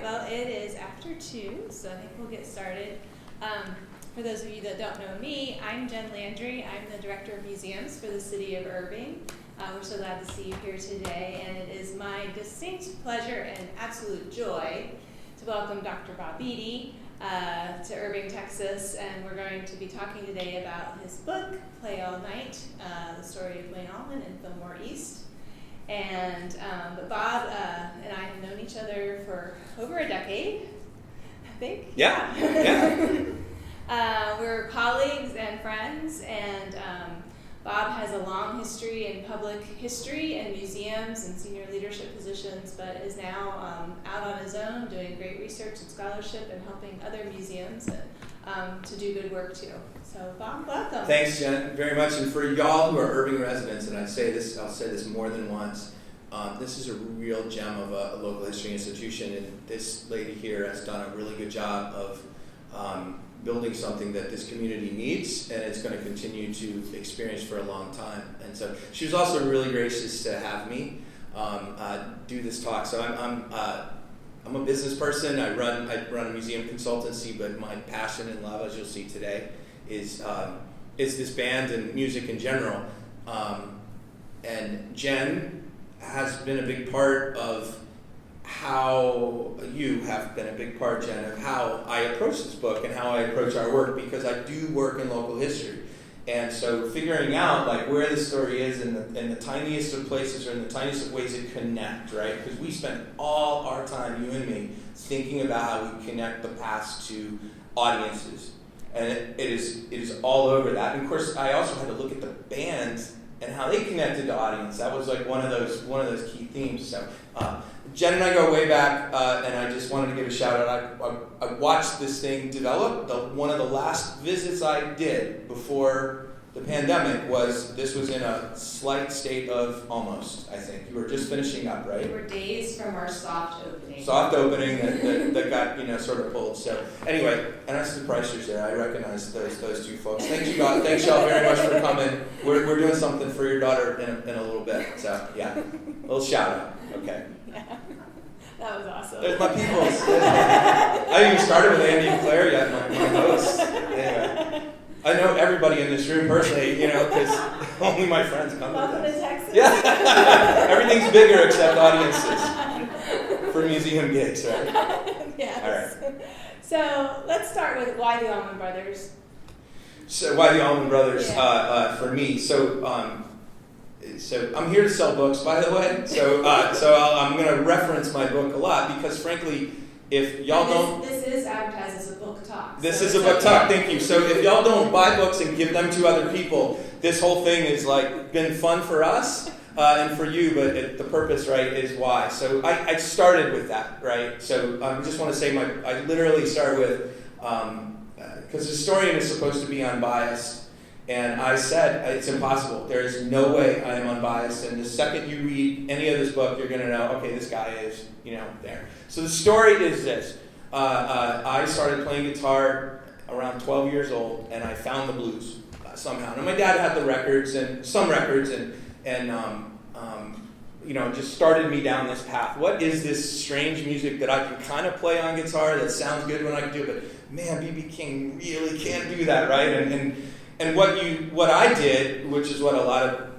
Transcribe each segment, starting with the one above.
well, it is after 2, so I think we'll get started. For those of you that don't know me, I'm Jenn Landry. I'm the Director of Museums for the City of Irving. We're so glad to see you here today, and it is my distinct pleasure and absolute joy to welcome Dr. Bob Beatty to Irving, Texas, and we're going to be talking today about his book, Play All Night, the story of Duane Allman and Fillmore East. And but Bob and I have known each other for over a decade, I think. Yeah. We're colleagues and friends, and Bob has a long history in public history and museums and senior leadership positions, but is now out on his own doing great research and scholarship and helping other museums to do good work too. So Bob, welcome. Thanks, Jen, very much. And for y'all who are Irving residents, and I'll say this more than once, this is a real gem of a local history institution, and this lady here has done a really good job of building something that this community needs, and it's going to continue to experience for a long time. And so she was also really gracious to have me do this talk. So I'm a business person. I run a museum consultancy, but my passion and love, as you'll see today, is this band and music in general. And Jen has been a big part of how you have been a big part, Jen, of how I approach this book and how I approach our work, because I do work in local history. And so figuring out like where the story is in the tiniest of places or in the tiniest of ways it connect, right? Because we spend all our time, you and me, thinking about how we connect the past to audiences. And it is all over that. And of course, I also had to look at the band and how they connected to audience. That was like one of those key themes. So Jen and I go way back, and I just wanted to give a shout out. I watched this thing develop. One of the last visits I did before the pandemic was in a slight state of almost, I think. You were just finishing up, right? We were days from our soft opening. Soft opening that got sort of pulled. So anyway, and I see the Pricers there. I recognize those two folks. Thanks y'all very much for coming. We're doing something for your daughter in a little bit. So yeah, a little shout out. Okay. Yeah. That was awesome. There's my peoples. I haven't even started with Andy and Claire yet. My notes. Anyway, I know everybody in this room personally, because only my friends come. Welcome to Texas. Yeah. Everything's bigger except audiences for museum gigs, right? Yes. All right. So let's start with why the Allman Brothers. So why the Allman Brothers Yeah. for me? So I'm here to sell books, by the way. So I'm going to reference my book a lot because, frankly, if y'all don't... This is advertised as a book talk. This is a book talk, thank you. So if y'all don't buy books and give them to other people, this whole thing has been fun for us and for you, but the purpose, right, is why. So I started with that, right? So I just want to say I literally started with, because the historian is supposed to be unbiased, and I said, it's impossible. There is no way I am unbiased. And the second you read any of this book, you're going to know, okay, this guy is, there. So the story is this. I started playing guitar around 12 years old, and I found the blues somehow. And my dad had the records, and some records, and just started me down this path. What is this strange music that I can kind of play on guitar that sounds good when I can do it? But man, B.B. King really can't do that, right? And what I did, which is what a lot of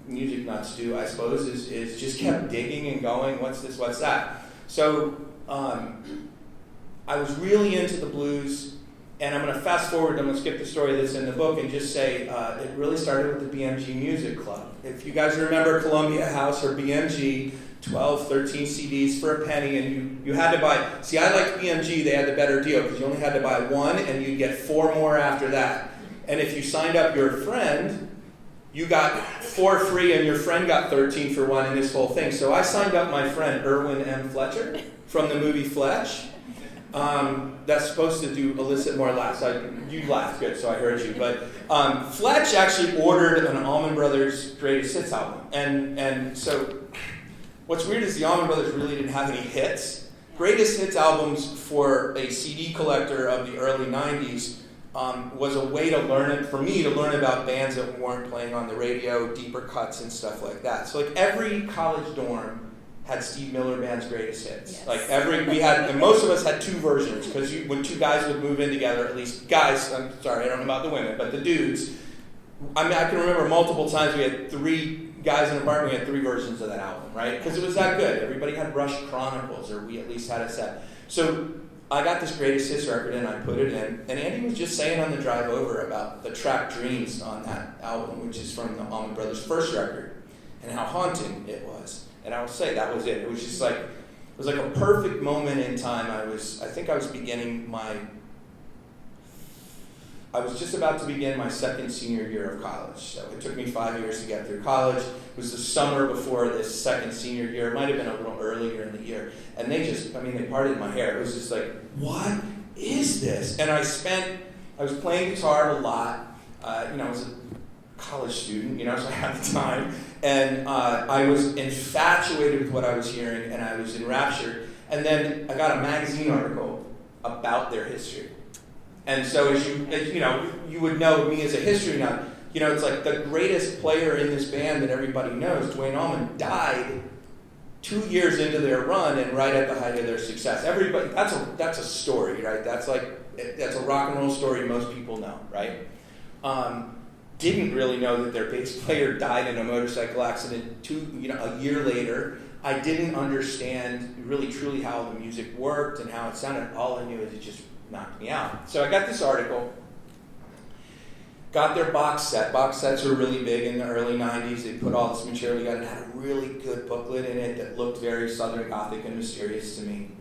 music nuts do, I suppose, is just kept digging and going. What's this? What's that? So I was really into the blues, and I'm going to fast forward. I'm going to skip the story that's in the book and just say it really started with the BMG Music Club. If you guys remember Columbia House or BMG, 12, 13 CDs for a penny, and you had to buy. See, I liked BMG. They had the better deal because you only had to buy one, and you'd get 4 more after that. And if you signed up your friend, you got 4 free, and your friend got 13 for 1 in this whole thing. So I signed up my friend Erwin M. Fletcher from the movie Fletch. That's supposed to elicit more laughs. You laughed good, so I heard you. But Fletch actually ordered an Allman Brothers Greatest Hits album. And so what's weird is the Allman Brothers really didn't have any hits. Greatest Hits albums for a CD collector of the early 90s was a way for me to learn about bands that weren't playing on the radio, deeper cuts and stuff like that. So like every college dorm had Steve Miller Band's greatest hits. Yes. Like and most of us had 2 versions, because when 2 guys would move in together, at least guys, I'm sorry, I don't know about the women, but the dudes, I can remember multiple times we had 3 guys in an apartment, we had 3 versions of that album, right? Because it was that good. Everybody had Rush Chronicles, or we at least had a set. So I got this greatest hits record and I put it in, and Andy was just saying on the drive over about the track Dreams on that album, which is from the Allman Brothers' first record, and how haunting it was. And I will say that was it. It was just like, it was like a perfect moment in time. I was just about to begin my second senior year of college. So it took me 5 years to get through college. It was the summer before this second senior year. It might have been a little earlier in the year. And they parted my hair. It was just like, what is this? And I was playing guitar a lot. I was a college student, so I had the time. And I was infatuated with what I was hearing, and I was enraptured. And then I got a magazine article about their history. And so as you would know me as a history nut, it's like the greatest player in this band that everybody knows, Duane Allman, died 2 years into their run and right at the height of their success. Everybody, that's a story, right? That's a rock and roll story most people know, right? Didn't really know that their bass player died in a motorcycle accident a year later. I didn't understand really truly how the music worked and how it sounded. All I knew is it just knocked me out. So I got this article, got their box set. Box sets were really big in the early 90s. They put all this material together and had a really good booklet in it that looked very Southern Gothic and mysterious to me.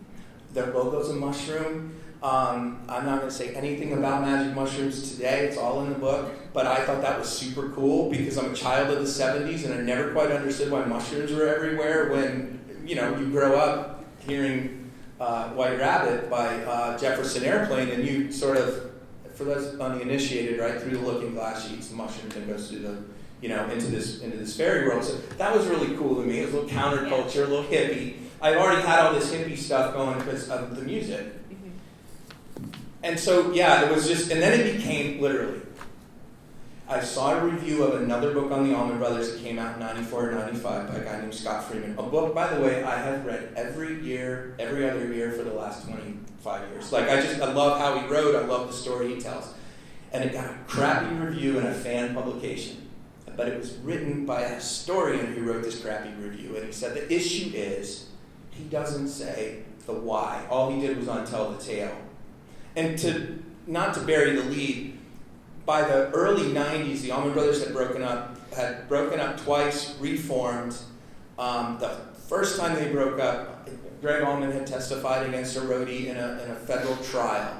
Their logo's a mushroom. I'm not going to say anything about magic mushrooms today. It's all in the book. But I thought that was super cool because I'm a child of the 70s and I never quite understood why mushrooms were everywhere when, you grow up hearing White Rabbit by Jefferson Airplane, and you sort of, for those uninitiated, right, through the looking glass, she eats the mushrooms and goes through the, into this fairy world. So that was really cool to me. It was a little counterculture, a little hippie. I already had all this hippie stuff going because of the music. And so, it was just, and then it became literally, I saw a review of another book on the Allman Brothers that came out in 94 or 95 by a guy named Scott Freeman. A book, by the way, I have read every other year for the last 25 years. I love how he wrote, I love the story he tells. And it got a crappy review in a fan publication. But it was written by a historian who wrote this crappy review. And he said the issue is, he doesn't say the why. All he did was untell the tale. And not to bury the lead, by the early 90s, the Allman Brothers had broken up twice, reformed. The first time they broke up, Greg Allman had testified against a roadie in a federal trial.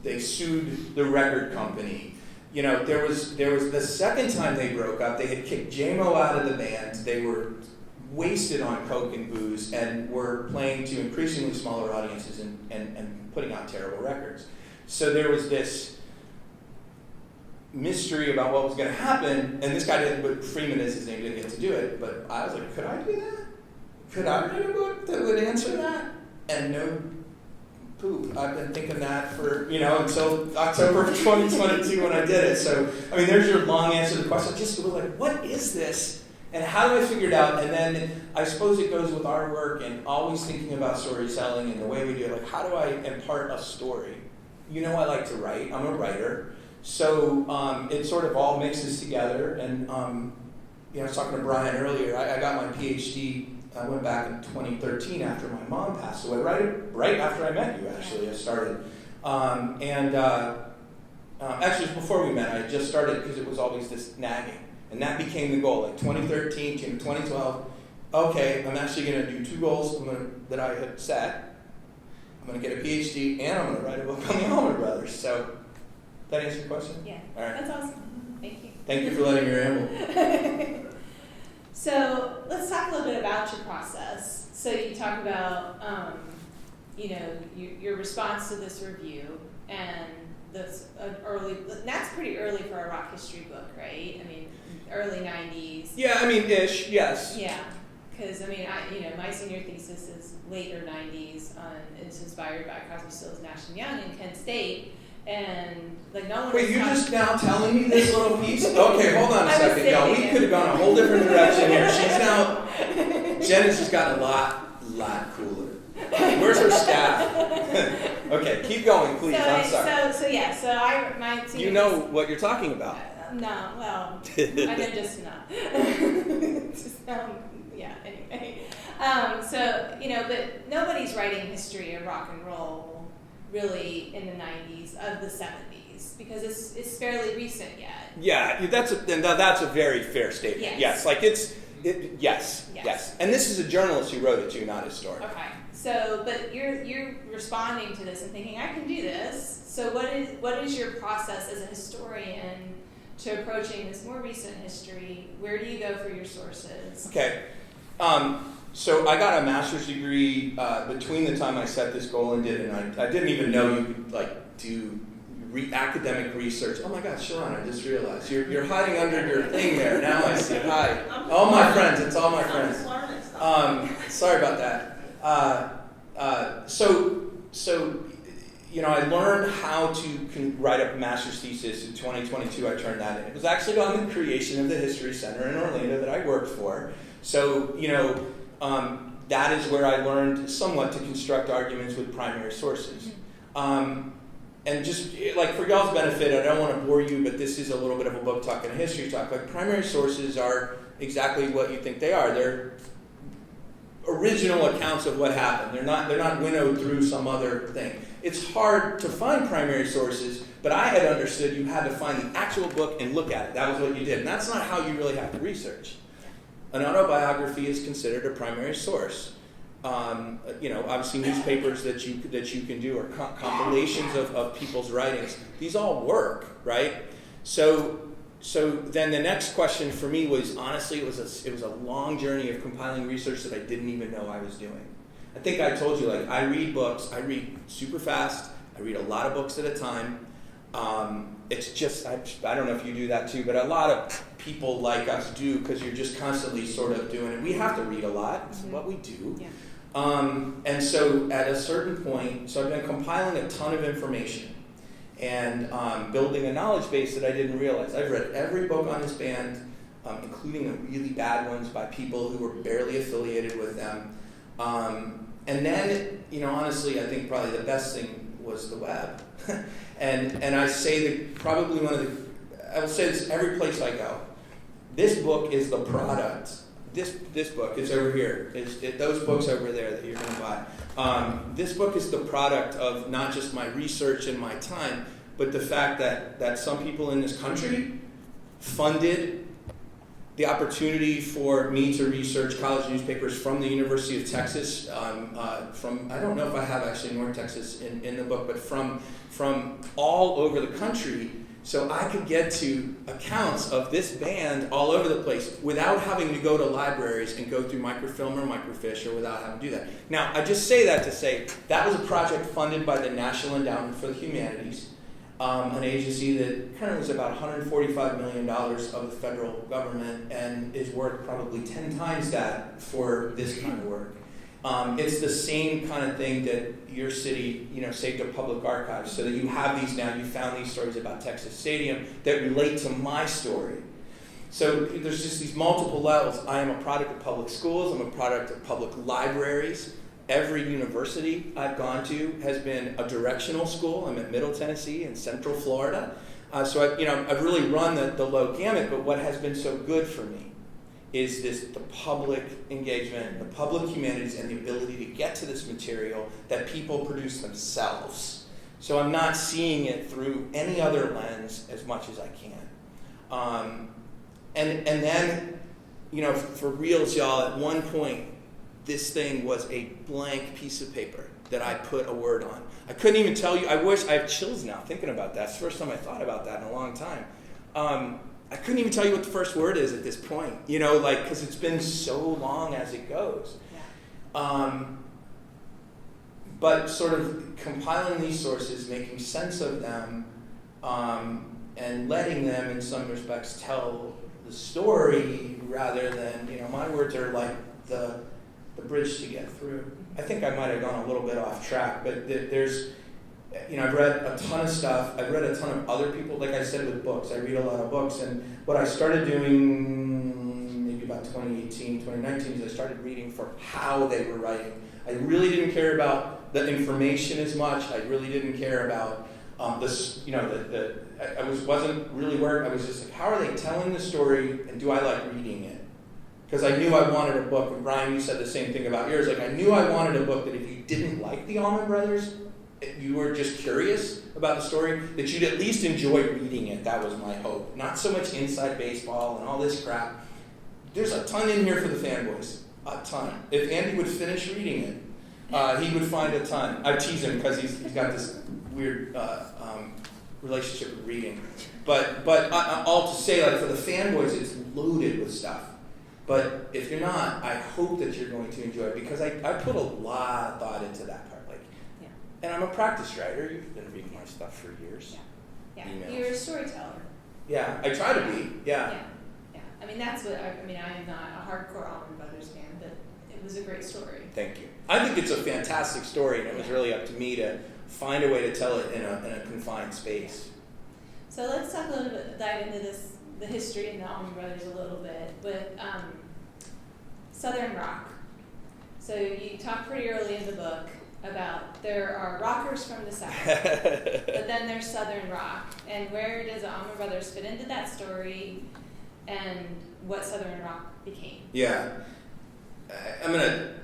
They sued the record company. There was the second time they broke up, they had kicked J-Mo out of the band. They were wasted on coke and booze and were playing to increasingly smaller audiences and putting out terrible records. So there was this mystery about what was going to happen, and this guy didn't, but Freeman is his name, didn't get to do it, but I was like, could I do that? Could I write a book that would answer that? And no poop. I've been thinking that for, until October of 2022 when I did it. So, there's your long answer to the question. I just was like, what is this? And how do I figure it out? And then I suppose it goes with our work and always thinking about storytelling and the way we do it. Like, how do I impart a story? I like to write. I'm a writer. So it sort of all mixes together. And, I was talking to Brian earlier. I got my PhD. I went back in 2013 after my mom passed away. Right after I met you, actually, I started. Actually, it was before we met. I just started because it was always this nagging. And that became the goal. 2013 came 2012. Okay, I'm actually going to do 2 goals that I had set. I'm going to get a PhD, and I'm going to write a book on the Allman Brothers. So, that answer your question? Yeah. All right. That's awesome. Thank you. Thank you for letting me ramble. So, let's talk a little bit about your process. So, you talk about, your response to this review, and that's pretty early for a rock history book, right? Early 90s. Yeah, ish, yes. Yeah, because my senior thesis is later 90s. It's inspired by Crosby, Stills, Nash & Young in Kent State, and no one. Wait, you're just now telling me this little piece? Okay, hold on a second, y'all. We could have gone a whole different direction here. Jen has just gotten a lot cooler. Where's her staff? Okay, keep going, please. I'm sorry. So my senior. You know what you're talking about. No, well, I know just enough. Anyway. But nobody's writing history of rock and roll really in the 90s of the 70s because it's fairly recent yet. Yeah, that's a very fair statement. Yes, yes. And this is a journalist who wrote it too, not a historian. Okay. So, but you're responding to this and thinking, I can do this. So what is your process as a historian to approaching this more recent history? Where do you go for your sources? Okay. So I got a master's degree between the time I set this goal and did it. And I didn't even know you could do academic research. Oh my God, Sharon, I just realized. You're hiding under your thing there. Now I see. Hi. All my friends. It's all my friends. Sorry about that. I learned how to write a master's thesis in 2022. I turned that in. It was actually on the creation of the History Center in Orlando that I worked for. So, that is where I learned somewhat to construct arguments with primary sources. And just for y'all's benefit, I don't want to bore you, but this is a little bit of a book talk and a history talk. Like primary sources are exactly what you think they are. They're original accounts of what happened. They're not winnowed through some other thing. It's hard to find primary sources, but I had understood you had to find the actual book and look at it. That was what you did. And that's not how you really have to research. An autobiography is considered a primary source. Obviously newspapers that you can do or compilations of people's writings. These all work, right? So then the next question for me was, honestly, it was a long journey of compiling research that I didn't even know I was doing. I think I told you, I read books. I read super fast. I read a lot of books at a time. It's just, I don't know if you do that too, but a lot of people like us do because you're just constantly sort of doing it. We have to read a lot. It's what we do. Yeah. And so at a certain point, so I've been compiling a ton of information and building a knowledge base that I didn't realize. I've read every book on this band, including the really bad ones by people who were barely affiliated with them. And then, honestly, I think probably the best thing was the web. and I say that probably I will say this every place I go. This book is the product. This book is over here. Those books over there that you're going to buy. This book is the product of not just my research and my time, but the fact that some people in this country funded the opportunity for me to research college newspapers from the University of Texas, from, I don't know if I have actually North Texas in the book, but from all over the country, so I could get to accounts of this band all over the place without having to go to libraries and go through microfilm or microfiche or without having to do that. Now, I just say that to say that was a project funded by the National Endowment for the Humanities, an agency that currently is about $145 million of the federal government and is worth probably 10 times that for this kind of work. It's the same kind of thing that your city, saved to public archives, so that you have these now. You found these stories about Texas Stadium that relate to my story. So there's just these multiple levels. I am a product of public schools. I'm a product of public libraries. Every university I've gone to has been a directional school. I'm at Middle Tennessee in Central Florida. So I've really run the low gamut, but what has been so good for me is the public engagement, the public humanities, and the ability to get to this material that people produce themselves. So I'm not seeing it through any other lens as much as I can. And then, for reals, y'all, at one point, this thing was a blank piece of paper that I put a word on. I couldn't even tell you. I have chills now thinking about that. It's the first time I thought about that in a long time. I couldn't even tell you what the first word is at this point, because it's been so long as it goes. Yeah. But sort of compiling these sources, making sense of them, and letting them, in some respects, tell the story rather than, my words are like the bridge to get through. I think I might have gone a little bit off track, but there's, I've read a ton of stuff. I've read a ton of other people, like I said, with books. I read a lot of books, and what I started doing maybe about 2018, 2019, is I started reading for how they were writing. I really didn't care about the information as much. I really didn't care about wasn't really worried. I was just like, how are they telling the story, and do I like reading it? Because I knew I wanted a book, and Brian, you said the same thing about yours. Like, I knew I wanted a book that if you didn't like the Allman Brothers, if you were just curious about the story, that you'd at least enjoy reading it. That was my hope. Not so much inside baseball and all this crap. There's a ton in here for the fanboys. A ton. If Andy would finish reading it, he would find a ton. I tease him because he's got this weird relationship with reading. But all to say, like, for the fanboys, it's loaded with stuff. But if you're not, I hope that you're going to enjoy it, because I put a lot of thought into that part. Like, Yeah. And I'm a practice writer. You've been reading my stuff for years. Yeah. Emails. You're a storyteller. Yeah, I try to be. Yeah. I mean, that's what I am not a hardcore Allman Brothers fan, but it was a great story. Thank you. I think it's a fantastic story, and it was really up to me to find a way to tell it in a confined space. So let's talk a little bit, dive into the history in the Allman Brothers a little bit with Southern rock. So you talk pretty early in the book about there are rockers from the South, but then there's Southern rock. And where does the Allman Brothers fit into that story, and what Southern rock became? Yeah.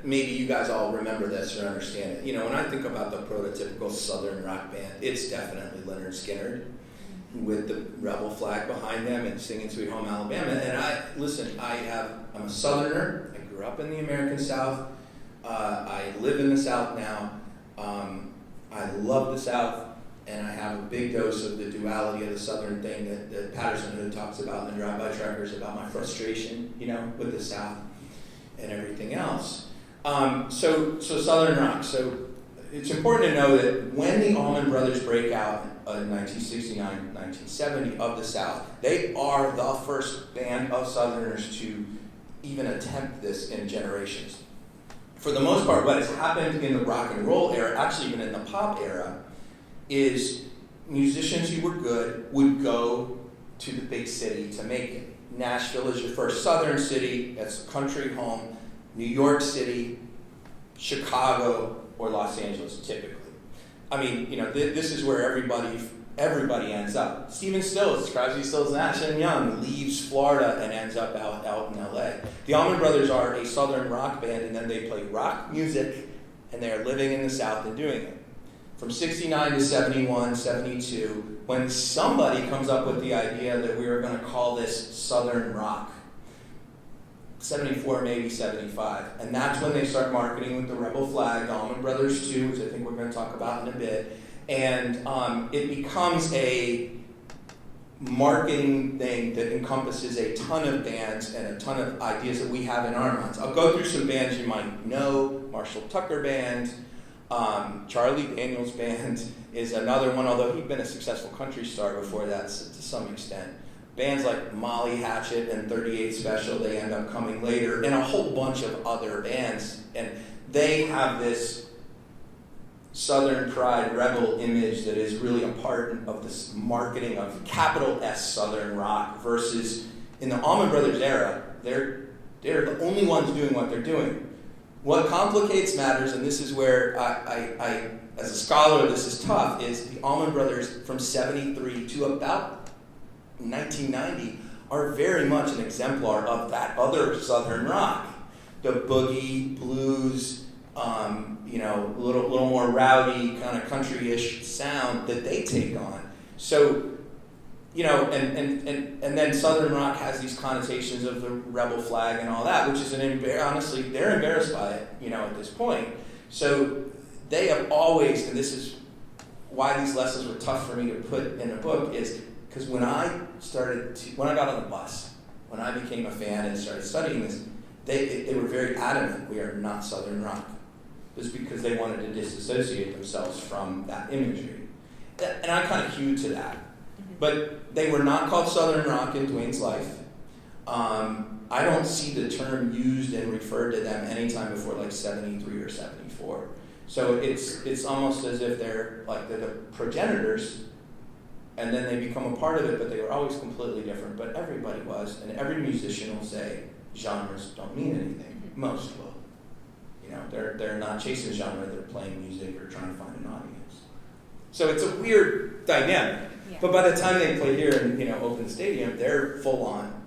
Maybe you guys all remember this or understand it. You know, when I think about the prototypical Southern rock band, it's definitely Leonard Skinner with the rebel flag behind them and singing Sweet Home Alabama. And I'm a Southerner. I grew up in the American South. I live in the South now. I love the South, and I have a big dose of the duality of the Southern thing that Patterson Hood talks about in the Drive-By Truckers, about my frustration, with the South and everything else. So Southern rock. So it's important to know that when the Allman Brothers break out in 1969, 1970 of the South, they are the first band of Southerners to even attempt this in generations. For the most part, what has happened in the rock and roll era, actually even in the pop era, is musicians who were good would go to the big city to make it. Nashville is your first Southern city, that's the country home. New York City, Chicago, or Los Angeles, typically. I mean, this is where everybody ends up. Stephen Stills, Crosby, Stills, Nash and Young, leaves Florida and ends up out in LA. The Allman Brothers are a Southern rock band, and then they play rock music, and they are living in the South and doing it. From 69 to 71, 72, when somebody comes up with the idea that we are going to call this Southern rock. 74, maybe 75. And that's when they start marketing with the rebel flag, the Allman Brothers 2, which I think we're going to talk about in a bit. And it becomes a marketing thing that encompasses a ton of bands and a ton of ideas that we have in our minds. I'll go through some bands you might know. Marshall Tucker Band, Charlie Daniels Band is another one, although he'd been a successful country star before that to some extent. Bands like Molly Hatchet and 38 Special, they end up coming later, and a whole bunch of other bands. And they have this Southern pride rebel image that is really a part of this marketing of capital S Southern rock, versus in the Allman Brothers era, they're the only ones doing what they're doing. What complicates matters, and this is where I as a scholar, this is tough, is the Allman Brothers from 73 to about 1990 are very much an exemplar of that other Southern rock. The boogie, blues, little more rowdy, kind of country-ish sound that they take on. So, and then Southern rock has these connotations of the rebel flag and all that, which is honestly, they're embarrassed by it, at this point. So they have always, and this is why these lessons were tough for me to put in a book, is because when I got on the bus, when I became a fan and started studying this, they were very adamant, we are not Southern rock. It was because they wanted to disassociate themselves from that imagery. And I kind of hewed to that. But they were not called Southern rock in Duane's life. I don't see the term used and referred to them anytime before like 73 or 74. So it's almost as if they're the progenitors, and then they become a part of it, but they were always completely different. But everybody was, and every musician will say, genres don't mean anything. Most will. You know, they're not chasing genre, they're playing music or trying to find an audience. So it's a weird dynamic. Yeah. But by the time they play here and, you know, open the stadium, they're full on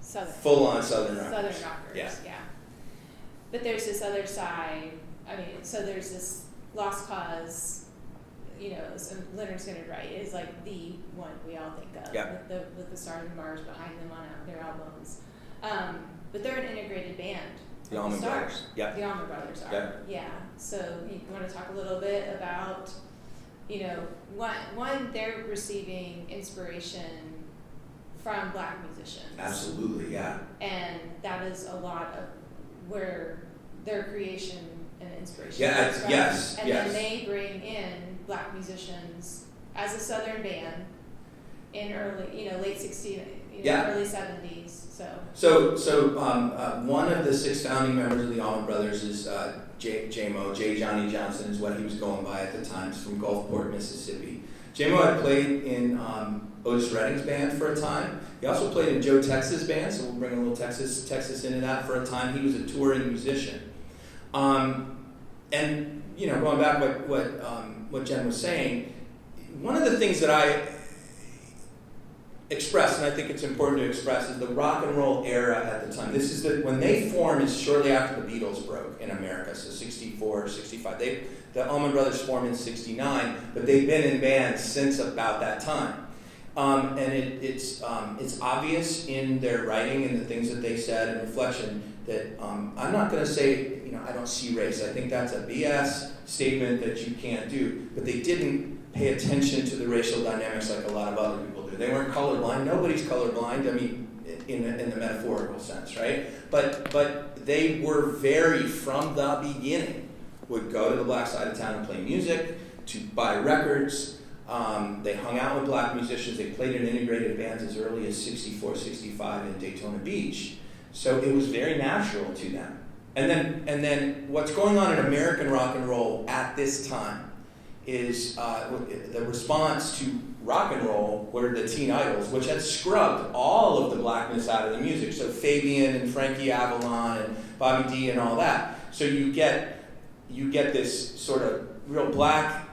Southern rockers. Yeah. But there's this other side. I mean, so there's this Lost Cause. You know, so Leonard Skinner, right, is like the one we all think of, with the Stars and Bars behind them on their albums. But they're an integrated band. The Allman Brothers. Yeah. The Allman Brothers are. Yeah. So you want to talk a little bit about, you know, one they're receiving inspiration from Black musicians. Absolutely, yeah. And that is a lot of where their creation and inspiration comes from. Yes. Then they bring in Black musicians as a Southern band in late 60s, early 70s. So one of the 6 founding members of the Allman Brothers is J-Mo. J. Johnny Johnson is what he was going by at the time. He's from Gulfport, Mississippi. J-Mo had played in Otis Redding's band for a time. He also played in Joe Texas' band, so we'll bring a little Texas into that for a time. He was a touring musician. And, you know, going back what Jenn was saying, one of the things that I express, and I think it's important to express, is the rock and roll era at the time. This is when they formed is shortly after the Beatles broke in America, so 64, 65. The Allman Brothers formed in 69, but they've been in bands since about that time. And it's obvious in their writing and the things that they said in reflection that I'm not going to say, you know, I don't see race. I think that's a BS statement that you can't do. But they didn't pay attention to the racial dynamics like a lot of other people do. They weren't colorblind. Nobody's colorblind. I mean, in the metaphorical sense, right? But they were from the beginning, would go to the black side of town and play music, to buy records. They hung out with Black musicians. They played in integrated bands as early as 64, 65 in Daytona Beach. So it was very natural to them. And then what's going on in American rock and roll at this time is the response to rock and roll were the teen idols, which had scrubbed all of the blackness out of the music. So Fabian and Frankie Avalon and Bobby D and all that. So you get this sort of real black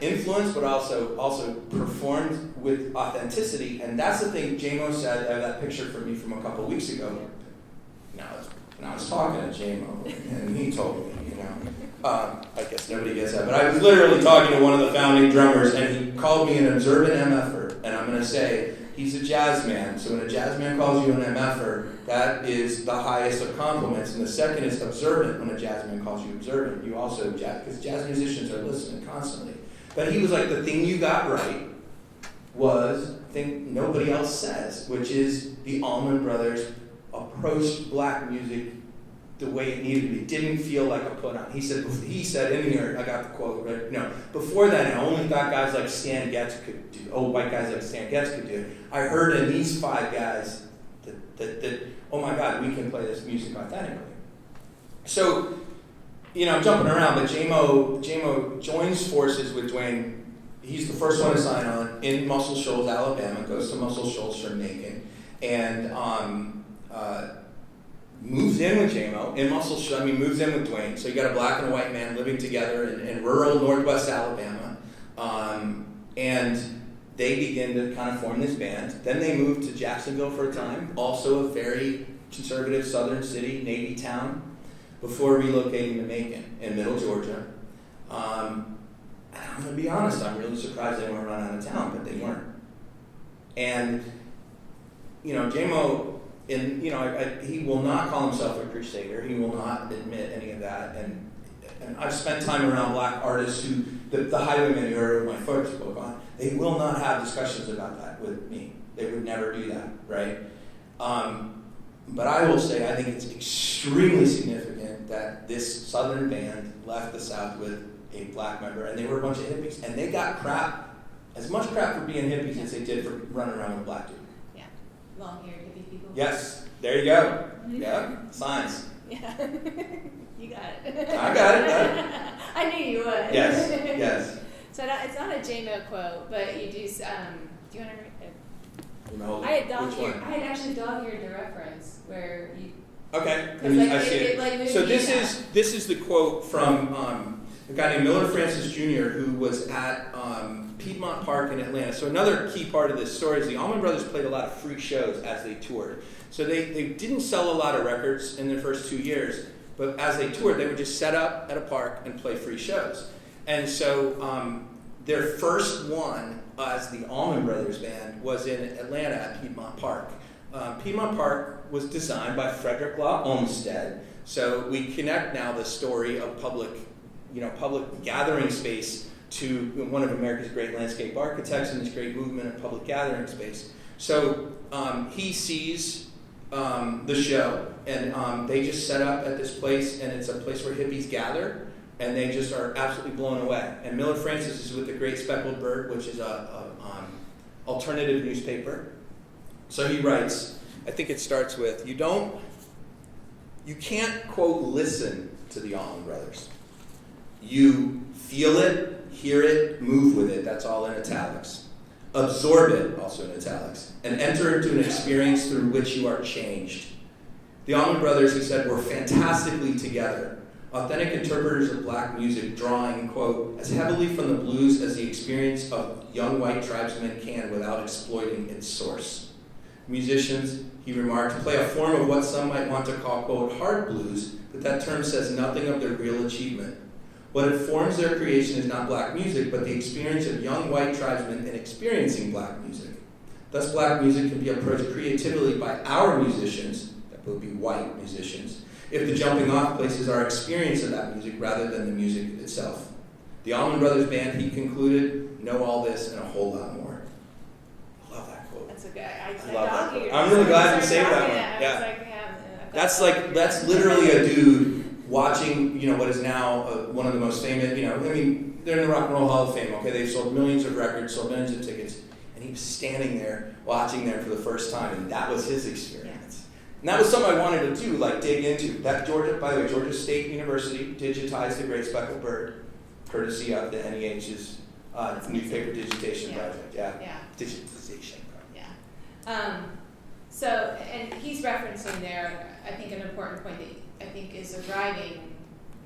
influence, but also performed with authenticity. And that's the thing J-Mo said. I have that picture for me from a couple weeks ago. And I was talking to J-Mo, and he told me, you know, I guess nobody gets that, but I was literally talking to one of the founding drummers, and he called me an observant MFer. And I'm going to say, he's a jazz man. So when a jazz man calls you an MFer, that is the highest of compliments. And the second is observant. When a jazz man calls you observant, you also because jazz musicians are listening constantly. But he was like, the thing you got right was the thing nobody else says, which is the Allman Brothers approached black music the way it needed to be. It didn't feel like a put on. He said in here, I got the quote, right? No, before then, I only thought guys like Stan Getz could do, white guys like Stan Getz could do. I heard in these 5 guys that oh my God, we can play this music authentically. So, you know, I'm jumping around, but J-Mo joins forces with Duane. He's the first one to sign on in Muscle Shoals, Alabama, goes to Muscle Shoals for Macon, and moves in with J-Mo in Muscle Shoals. Moves in with Duane. So you got a black and a white man living together in rural Northwest Alabama, and they begin to kind of form this band. Then they move to Jacksonville for a time, also a very conservative southern city, Navy town, before relocating to Macon in Middle Georgia. And I'm going to be honest, I'm really surprised they weren't run out of town, but they weren't. And, you know, J-Mo, he will not call himself a crusader. He will not admit any of that. And I've spent time around black artists who, the highwaymen who heard my first book on, they will not have discussions about that with me. They would never do that, right? But I will say, I think it's extremely significant that this southern band left the South with a black member, and they were a bunch of hippies, and they got as much crap for being hippies as they did for running around with a black dude. Yeah, long-haired hippie people. Yes, there you go. Yeah, science. Yeah, you got it. I got it. I knew you would. Yes. So it's not a J-Mo quote, but you do. Do you want to? hold I it. had Which one? I had actually dog-eared the reference where you. Okay, Because like, I see it. like So this is the quote from a guy named Miller Francis Jr. who was at Piedmont Park in Atlanta. So another key part of this story is the Allman Brothers played a lot of free shows as they toured. So they didn't sell a lot of records in their first 2 years, but as they toured, they would just set up at a park and play free shows. And so their first one as the Allman Brothers Band was in Atlanta at Piedmont Park. Piedmont Park was designed by Frederick Law Olmsted. So we connect now the story of public gathering space to one of America's great landscape architects and this great movement of public gathering space. So he sees the show, and they just set up at this place, and it's a place where hippies gather, and they just are absolutely blown away. And Miller Francis is with the Great Speckled Bird, which is a alternative newspaper. So he writes, I think it starts with, you can't, quote, listen to the Allman Brothers. You feel it, hear it, move with it, that's all in italics. Absorb it, also in italics, and enter into an experience through which you are changed. The Allman Brothers, he said, were fantastically together, authentic interpreters of black music, drawing, quote, as heavily from the blues as the experience of young white tribesmen can without exploiting its source. Musicians, he remarked, play a form of what some might want to call, quote, hard blues, but that term says nothing of their real achievement. What informs their creation is not black music, but the experience of young white tribesmen in experiencing black music. Thus, black music can be approached creatively by our musicians, that would be white musicians, if the jumping off place is our experience of that music rather than the music itself. The Allman Brothers Band, he concluded, know all this and a whole lot more. I love that quote. That's a good. I love that quote. I'm really glad you saved that one. Yeah. That's literally a dude watching, what is now one of the most famous, they're in the Rock and Roll Hall of Fame, okay? They've sold millions of records, sold millions of tickets, and he was standing there, watching them for the first time, and that was his experience. And that was something I wanted to do, dig into. That Georgia State University digitized the Great Speckled Bird, courtesy of the NEH's newspaper digitation project. Yeah. Digitization project. Yeah. So, and he's referencing there, I think, an important point that I think is a driving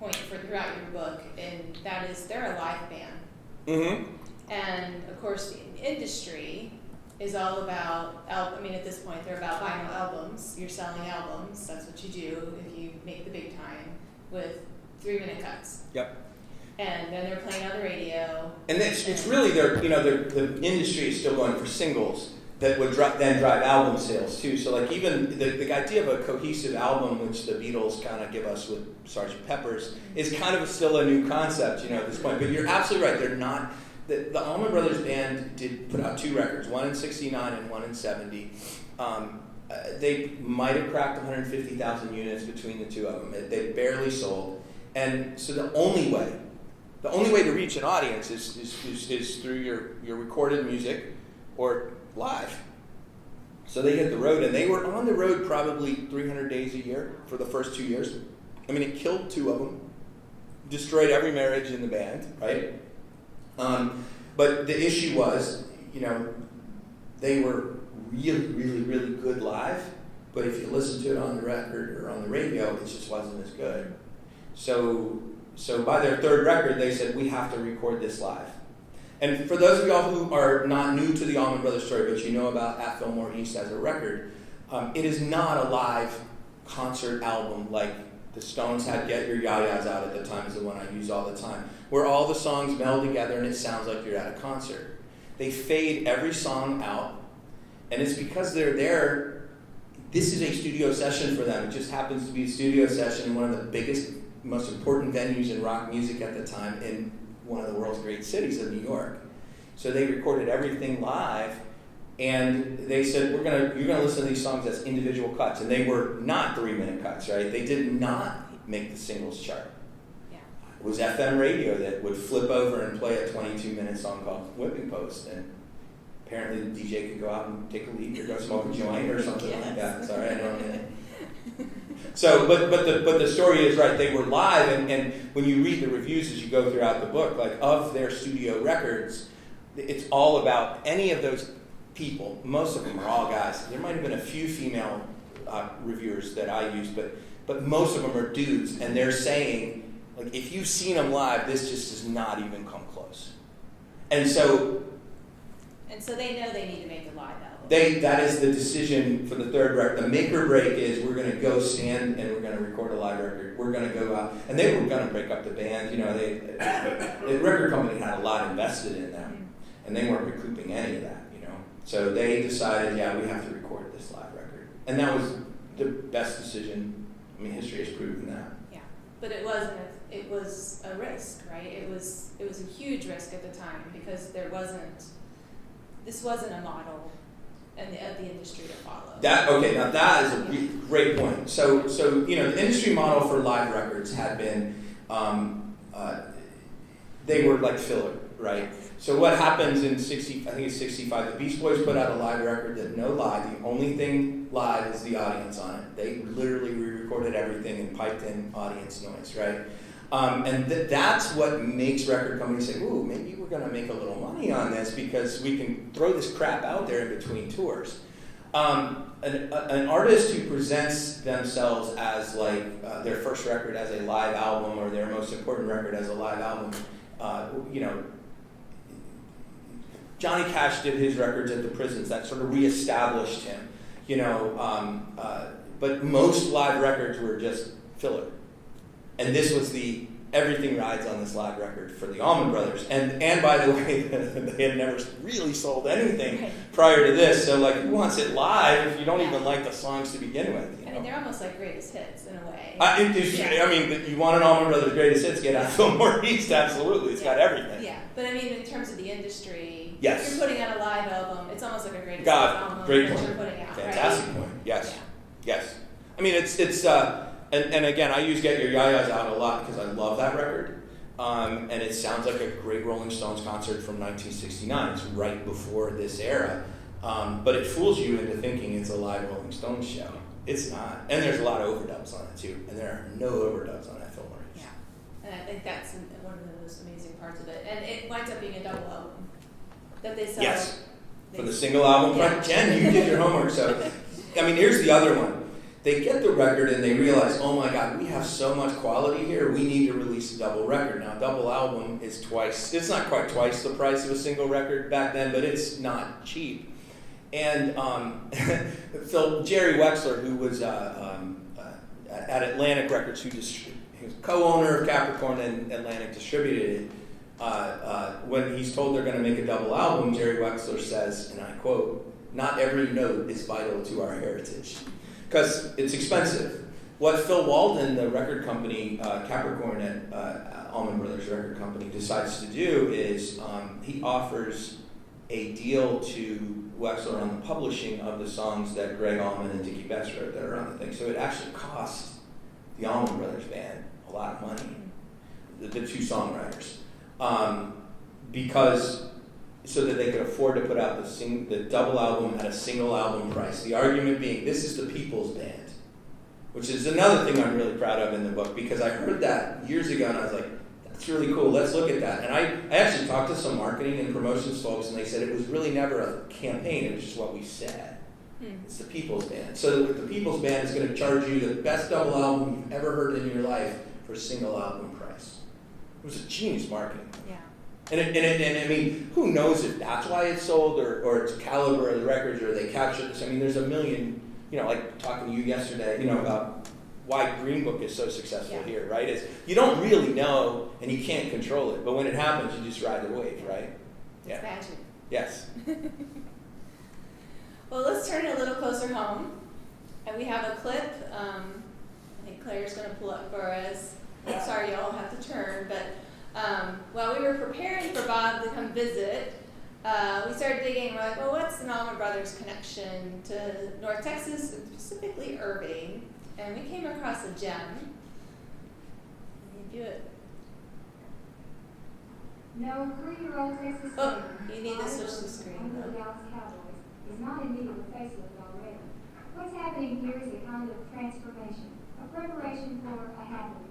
point throughout your book, and that is they're a live band. Mm-hmm. And, of course, the industry is all about, at this point, they're about vinyl albums. You're selling albums. That's what you do if you make the big time with 3-minute cuts. Yep. And then they're playing on the radio. And it's really the industry is still going for singles that would then drive album sales too. So even the idea of a cohesive album, which the Beatles kind of give us with Sgt. Pepper's, is kind of still a new concept, at this point. But you're absolutely right. They're not. The Allman Brothers Band did put out 2 records, one in '69 and one in '70. They might have cracked 150,000 units between the two of them. They barely sold. And so the only way to reach an audience is through your recorded music or live. So they hit the road, and they were on the road probably 300 days a year for the first 2 years. It killed 2 of them, destroyed every marriage in the band, right? But the issue was, they were really, really, really good live, but if you listen to it on the record or on the radio, it just wasn't as good. So by their 3rd record, they said, we have to record this live. And for those of y'all who are not new to the Allman Brothers story, but you know about At Fillmore East as a record, it is not a live concert album like the Stones had Get Your Ya-Ya's Out at the time, is the one I use all the time, where all the songs meld together and it sounds like you're at a concert. They fade every song out, and it's because they're there. This is a studio session for them. It just happens to be a studio session in one of the biggest, most important venues in rock music at the time in one of the world's great cities of New York. So they recorded everything live, and they said, you're gonna listen to these songs as individual cuts, and they were not 3-minute cuts, right? They did not make the singles chart. Yeah. It was FM radio that would flip over and play a 22-minute song called Whipping Post, and apparently the DJ could go out and take a leak or go smoke a joint or something like that. Sorry, I don't know. So, but the story is right. They were live, and when you read the reviews as you go throughout the book, of their studio records, it's all about any of those people, most of them are all guys. There might have been a few female reviewers that I used, but most of them are dudes, and they're saying, like, if you've seen them live, this just does not even come close. And so they know they need to make a live album. That is the decision for the third record. The make or break is we're going to go stand and we're going to record a live record. We're going to go out. And they were going to break up the band. You know, the record company had a lot invested in them. And they weren't recouping any of that, you know. So they decided, yeah, we have to record this live record. And that was the best decision. I mean, history has proven that. Yeah. But it was a risk, right? It was a huge risk at the time because this wasn't a model of the industry to follow. Now that is a great point. So you know, the industry model for live records had been, they were like filler, right? So what happens in 65, the Beach Boys put out a live record that no lie, the only thing live is the audience on it. They literally re-recorded everything and piped in audience noise, right? And that's what makes record companies say, ooh, maybe we're going to make a little money on this because we can throw this crap out there in between tours. An artist who presents themselves as like their first record as a live album or their most important record as a live album, you know, Johnny Cash did his records at the prisons. That sort of reestablished him, you know. But most live records were just filler. And this was everything rides on this live record for the Allman Brothers. And by the way, they had never really sold anything prior to this. So like, who wants it live if you don't even like the songs to begin with? You know? I mean, they're almost like greatest hits in a way. I mean, you want an Allman Brothers greatest hits, get At Fillmore East, absolutely. It's got everything. Yeah, but I mean, in terms of the industry, yes. If you're putting out a live album, it's almost like a greatest hits album great that point. you're putting out. Fantastic right? point. Yes. Yeah. Yes. I mean, it's and again, I use Get Your Yayas Out a lot because I love that record. And it sounds like a great Rolling Stones concert from 1969. It's right before this era. But it fools you into thinking it's a live Rolling Stones show. It's not. And there's a lot of overdubs on it, too. And there are no overdubs on At Fillmore East. Yeah. And I think that's one of the most amazing parts of it. And it winds up being a double album that they sell. Yes. For the single album. Yeah. Jen, you did your homework. So, I mean, here's the other one. They get the record and they realize, oh my God, we have so much quality here, we need to release a double record. Now, a double album is it's not quite twice the price of a single record back then, but it's not cheap. And Jerry Wexler, who was at Atlantic Records, he was co-owner of Capricorn and Atlantic distributed it, when he's told they're going to make a double album, Jerry Wexler says, and I quote, "Not every note is vital to our heritage." Because it's expensive. What Phil Walden, the record company, Capricorn at Allman Brothers Record Company, decides to do is he offers a deal to Wexler on the publishing of the songs that Greg Allman and Dickie Betts wrote that are on the thing. So it actually cost the Allman Brothers Band a lot of money, the two songwriters, so that they could afford to put out the double album at a single album price. The argument being, this is the people's band, which is another thing I'm really proud of in the book, because I heard that years ago and I was like, that's really cool, let's look at that. And I actually talked to some marketing and promotions folks and they said it was really never a campaign, it was just what we said. It's the people's band. So the people's band is going to charge you the best double album you've ever heard in your life for a single album price. It was a genius marketing. Yeah. And I mean, who knows if that's why it's sold or it's caliber of the records or they captured this. I mean, there's a million, you know, like talking to you yesterday, you know, about why Green Book is so successful here, right? Is you don't really know and you can't control it, but when it happens, you just ride the wave, right? It's magic. Yes. Well, let's turn it a little closer home. And we have a clip. I think Claire's going to pull up for us. I'm sorry, y'all have to turn, but while we were preparing for Bob to come visit, we started digging. We're like, well, what's an Allman Brothers connection to North Texas, and specifically Irving? And we came across a gem. Can you do it? No 3-year-old Texas Oh, you need to switch the screen. Under the Dallas Cowboys is not in need of a facelift already. What's happening here is a kind of transformation, a preparation for a happening.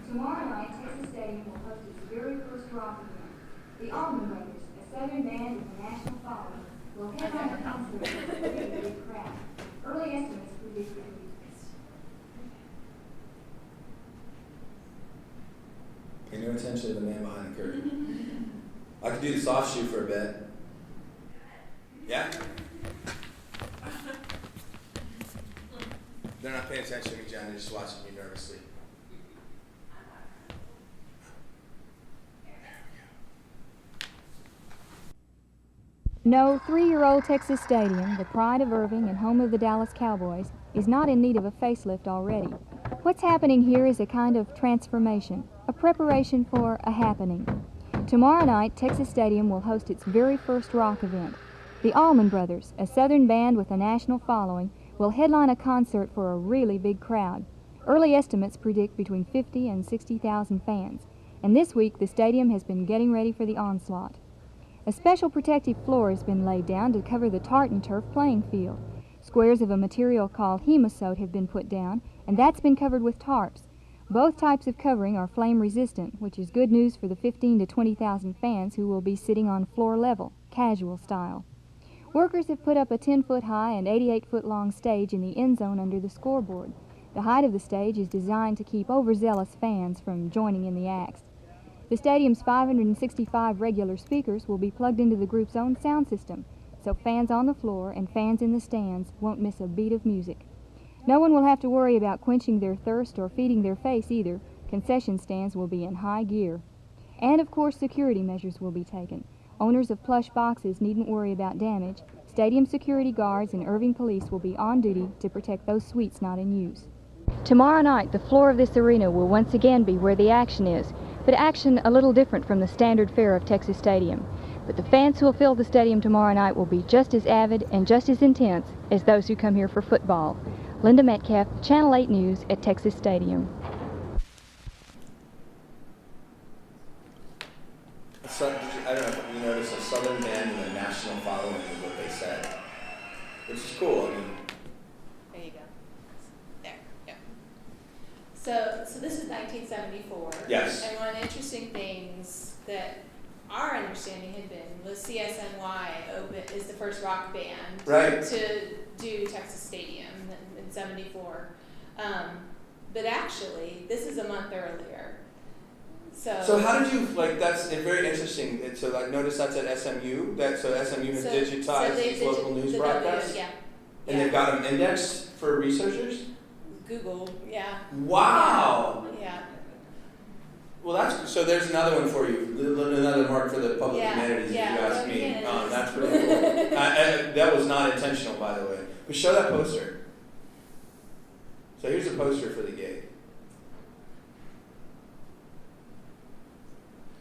Tomorrow night, Texas Stadium will host its very first rock event. The Allman Brothers, a Southern band with a national following, will headliner concert with a really big crowd. Early estimates predict it will be Pay no attention to the man behind the curtain. I could do the soft shoe for a bit. Yeah? They're not paying attention to me, Jen. They're just watching you nervously. No, 3-year-old Texas Stadium, the pride of Irving and home of the Dallas Cowboys, is not in need of a facelift already. What's happening here is a kind of transformation, a preparation for a happening. Tomorrow night, Texas Stadium will host its very first rock event. The Allman Brothers, a southern band with a national following, will headline a concert for a really big crowd. Early estimates predict between 50 and 60,000 fans, and this week the stadium has been getting ready for the onslaught. A special protective floor has been laid down to cover the tartan turf playing field. Squares of a material called hemosote have been put down, and that's been covered with tarps. Both types of covering are flame resistant, which is good news for the 15 to 20,000 fans who will be sitting on floor level, casual style. Workers have put up a 10-foot high and 88-foot long stage in the end zone under the scoreboard. The height of the stage is designed to keep overzealous fans from joining in the acts. The stadium's 565 regular speakers will be plugged into the group's own sound system, so fans on the floor and fans in the stands won't miss a beat of music. No one will have to worry about quenching their thirst or feeding their face either. Concession stands will be in high gear. And of course, security measures will be taken. Owners of plush boxes needn't worry about damage. Stadium security guards and Irving police will be on duty to protect those suites not in use. Tomorrow night, the floor of this arena will once again be where the action is, but action a little different from the standard fare of Texas Stadium. But the fans who will fill the stadium tomorrow night will be just as avid and just as intense as those who come here for football. Linda Metcalf, Channel 8 News at Texas Stadium. I don't know if you noticed, a southern band with a national following is what they said. Which is cool. I mean, There you go. There. Yeah. So this is 1974. Yes. And one of the interesting things that our understanding had been was CSNY is the first rock band Right. to do Texas Stadium in 74. But actually, this is a month earlier. So how did you, like, that's very interesting. So I noticed that's at SMU. So SMU has digitized these local news broadcasts? Yeah. And they've got them indexed for researchers? Google, yeah. Wow! Yeah. Well, so there's another one for you. Another mark for the public humanities, if you ask me. That's pretty cool. That was not intentional, by the way. But show that poster. So here's a poster for the gig.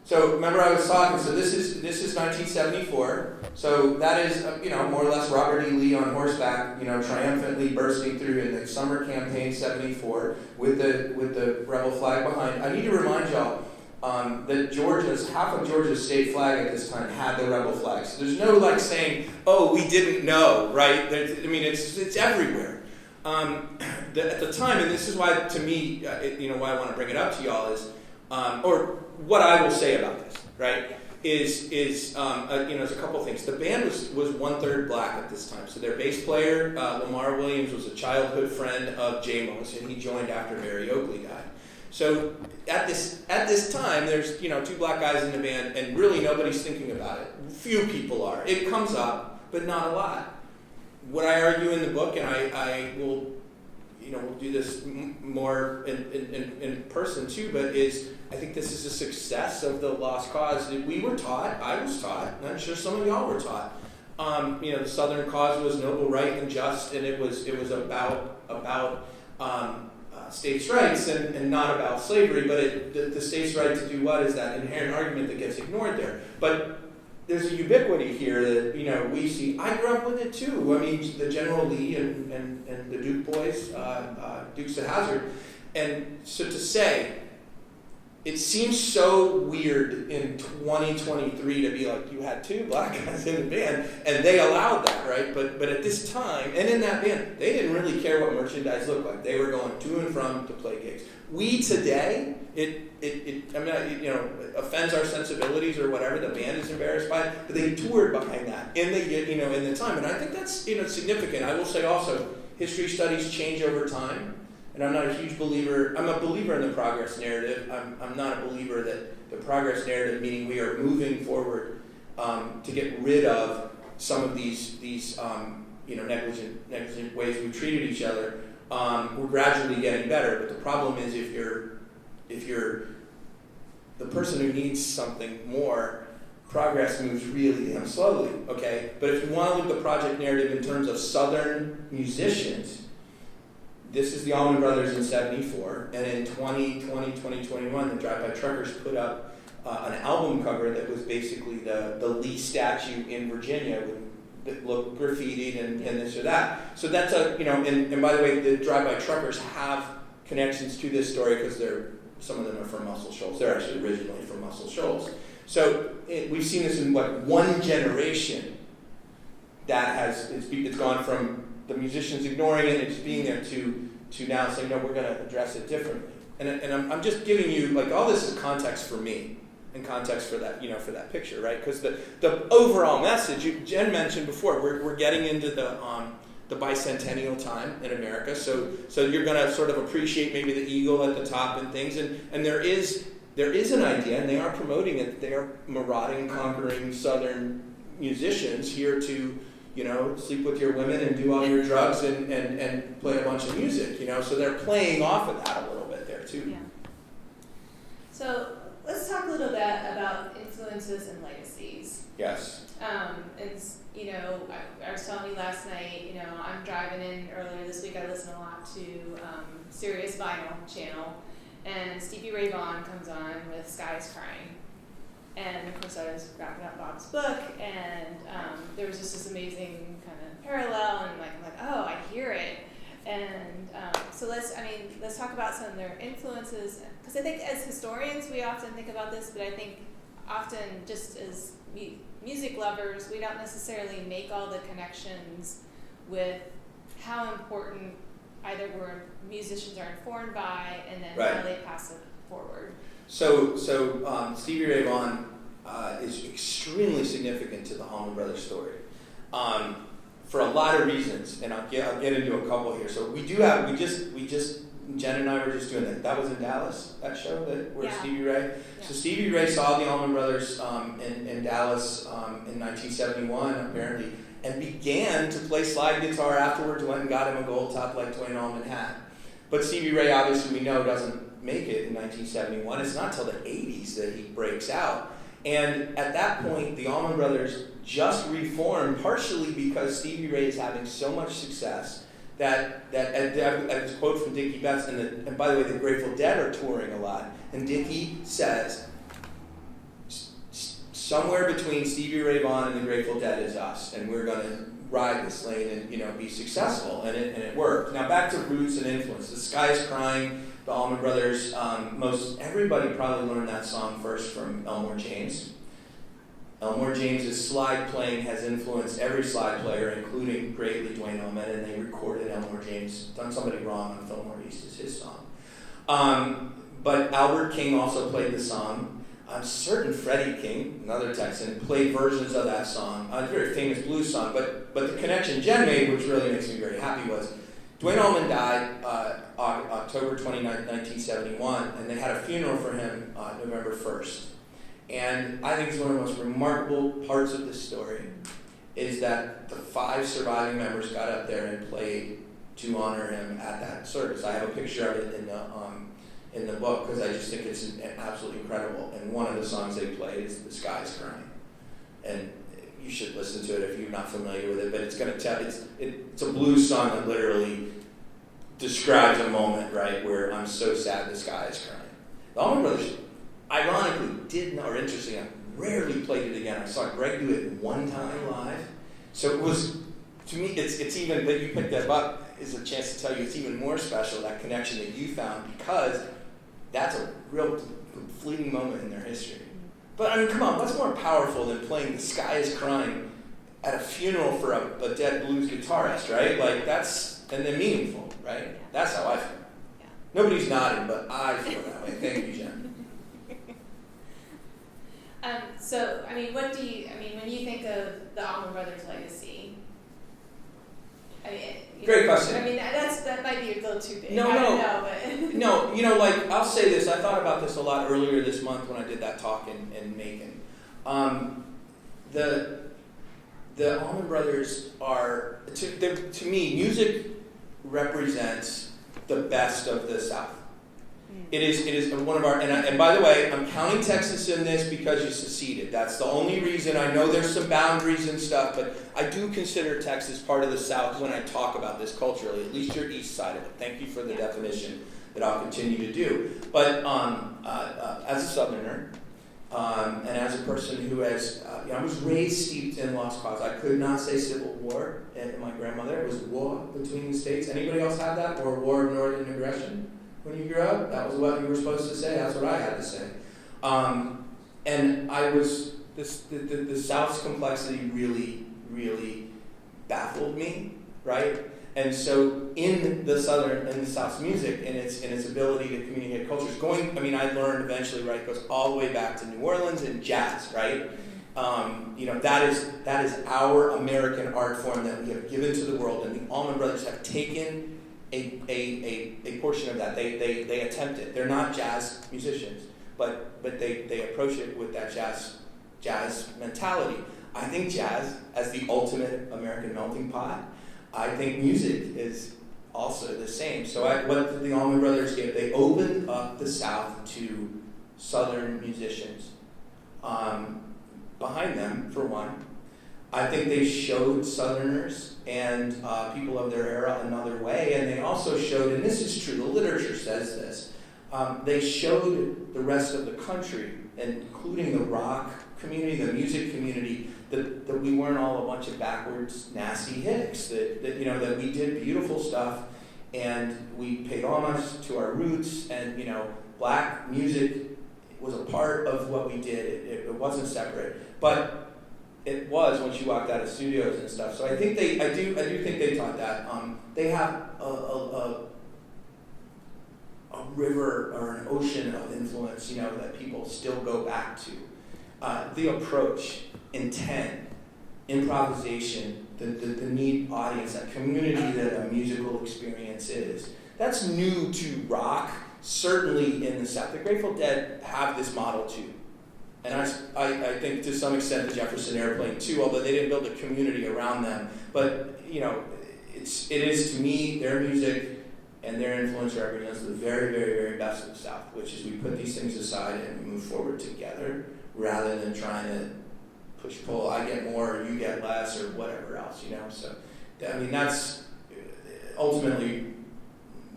So remember I was talking, so this is 1974. So that is, more or less Robert E. Lee on horseback, triumphantly bursting through in the summer campaign 74 with the rebel flag behind. I need to remind y'all that half of Georgia's state flag at this time had the rebel flag. So there's no saying, oh, we didn't know, right? It's everywhere. At the time, and this is why, to me, why I want to bring it up to y'all is, or what I will say about this, right, is there's a couple things. The band was 1/3 black at this time. So their bass player, Lamar Williams, was a childhood friend of J-Mo's, and he joined after Mary Oakley died. So at this time, there's 2 black guys in the band, and really nobody's thinking about it. Few people are. It comes up, but not a lot. What I argue in the book, and I will, we'll do this more in person too, but I think this is a success of the lost cause. We were taught, I was taught, and I'm sure some of y'all were taught. The Southern cause was noble, right, and just, and it was about states' rights and not about slavery. But the states' right to do what is that inherent argument that gets ignored there. But there's a ubiquity here that we see. I grew up with it too. I mean, the General Lee and the Duke boys, Dukes of Hazzard, and so to say it seems so weird in 2023 to be like, you had two black guys in the band, and they allowed that, right? But at this time, and in that band, they didn't really care what merchandise looked like. They were going to and from to play gigs. We today, it offends our sensibilities or whatever. The band is embarrassed by it, but they toured behind that in the time, and I think that's significant. I will say also, history studies change over time. And I'm not a huge believer. I'm a believer in the progress narrative. I'm not a believer that the progress narrative, meaning we are moving forward to get rid of some of these negligent ways we treated each other. We're gradually getting better, but the problem is if you're the person who needs something more, progress moves really slowly. Okay, but if you want to look at the project narrative in terms of Southern musicians. This is the Allman Brothers in 74, and in 2021, the Drive-By Truckers put up an album cover that was basically the Lee statue in Virginia that looked graffitied and this or that. So that's and by the way, the Drive-By Truckers have connections to this story because some of them are from Muscle Shoals. They're actually originally from Muscle Shoals. So we've seen this in one generation that it's gone from the musicians ignoring it and just being there to now saying, no, we're going to address it differently. And I'm just giving you, all this is context for me and context for that, for that picture, right? Because the overall message, Jenn mentioned before, we're getting into the bicentennial time in America, so you're going to sort of appreciate maybe the eagle at the top and things, and there is an idea, and they are promoting it, they are marauding, conquering Southern musicians here to sleep with your women and do all your drugs and play a bunch of music, so they're playing off of that a little bit there too. Yeah. So let's talk a little bit about influences and legacies. Yes. I was telling you last night, I'm driving in earlier this week, I listen a lot to Sirius Vinyl channel, and Stevie Ray Vaughan comes on with Sky is Crying. And of course I was wrapping up Bob's book, and there was just this amazing kind of parallel, and I'm like, oh, I hear it. And so let's talk about some of their influences, because I think as historians we often think about this, but I think often just as music lovers, we don't necessarily make all the connections with how important either musicians are informed by, and then right. how they pass it forward. So Stevie Ray Vaughan is extremely significant to the Allman Brothers story for a lot of reasons, and I'll get into a couple here. So we just Jenn and I were just doing that. That was in Dallas, that show where yeah. Stevie Ray. Yeah. So Stevie Ray saw the Allman Brothers in Dallas in 1971 apparently, and began to play slide guitar afterwards. Went and got him a gold top like Duane Allman had. But Stevie Ray, obviously, we know doesn't make it in 1971. It's not until the 80s that he breaks out. And at that point, the Allman Brothers just reformed, partially because Stevie Ray is having so much success that a quote from Dickie Betts, and by the way, the Grateful Dead are touring a lot, and Dickie says, somewhere between Stevie Ray Vaughan and the Grateful Dead is us, and we're going to ride this lane and be successful, and it worked. Now back to roots and influence. The Sky is Crying, the Allman Brothers, most everybody probably learned that song first from Elmore James. Elmore James's slide playing has influenced every slide player, including greatly Duane Allman, and they recorded Elmore James, Done Somebody Wrong on Fillmore East is his song. But Albert King also played the song. I'm certain Freddie King, another Texan, played versions of that song. A very famous blues song, but the connection Jenn made, which really makes me very happy, was Duane Allman died October 29, 1971, and they had a funeral for him November 1st. And I think it's one of the most remarkable parts of this story is that the 5 surviving members got up there and played to honor him at that service. I have a picture of it in the book because I just think it's absolutely incredible. And one of the songs they played is "The Sky is Crying," and you should listen to it if you're not familiar with it. But it's going to tell it's a blues song that literally describes a moment, right, where I'm so sad the sky is crying. The Allman Brothers, ironically, or interesting, I rarely played it again. I saw Greg do it one time live, so it was, to me, it's even that you picked that up is a chance to tell you it's even more special, that connection that you found, because that's a real fleeting moment in their history. But I mean, come on, what's more powerful than playing "The Sky Is Crying" at a funeral for a dead blues guitarist, right? Like and then meaningful, right? Yeah. That's how I feel. Yeah. Nobody's nodding, but I feel that way. Thank you, Jen. So, when you think of the Allman Brothers legacy, Great question. That might be a little too big. No. I don't know, but No, I'll say this. I thought about this a lot earlier this month when I did that talk in Macon. The Allman Brothers are, to me, music represents the best of the South. It is one of our, and by the way, I'm counting Texas in this because you seceded. That's the only reason. I know there's some boundaries and stuff, but I do consider Texas part of the South when I talk about this culturally, at least your east side of it. Thank you for the definition that I'll continue to do. But as a Southerner, and as a person who has, I was raised steeped in lost cause. I could not say Civil War, and my grandmother, it was war between the states. Anybody else have that? Or war of northern aggression? When you grew up, that was what you were supposed to say. That's what I had to say. And I was, the South's complexity really, really baffled me, right? And so in the South's music and its ability to communicate cultures, I learned eventually, right, it goes all the way back to New Orleans and jazz, right? That is our American art form that we have given to the world, and the Allman Brothers have taken a portion of that. They attempt it. They're not jazz musicians, but they approach it with that jazz mentality. I think jazz as the ultimate American melting pot. I think music is also the same. So what did the Allman Brothers give? They opened up the South to Southern musicians. Behind them, for one, I think they showed Southerners and people of their era another way, and they also showed, and this is true, the literature says this, they showed the rest of the country, including the rock community, the music community, that we weren't all a bunch of backwards, nasty hicks, that we did beautiful stuff, and we paid homage to our roots, and black music was a part of what we did. It wasn't separate, but it was once you walked out of studios and stuff. So I think I do think they taught that. They have a river or an ocean of influence, that people still go back to. The approach, intent, improvisation, the neat audience, that community that a musical experience is. That's new to rock, certainly in the South. The Grateful Dead have this model too. And I think to some extent the Jefferson Airplane too, although they didn't build a community around them. But, it is to me, their music and their influence represents the very, very, very best of the South, which is we put these things aside and we move forward together rather than trying to push-pull, I get more or you get less or whatever else, So, that's ultimately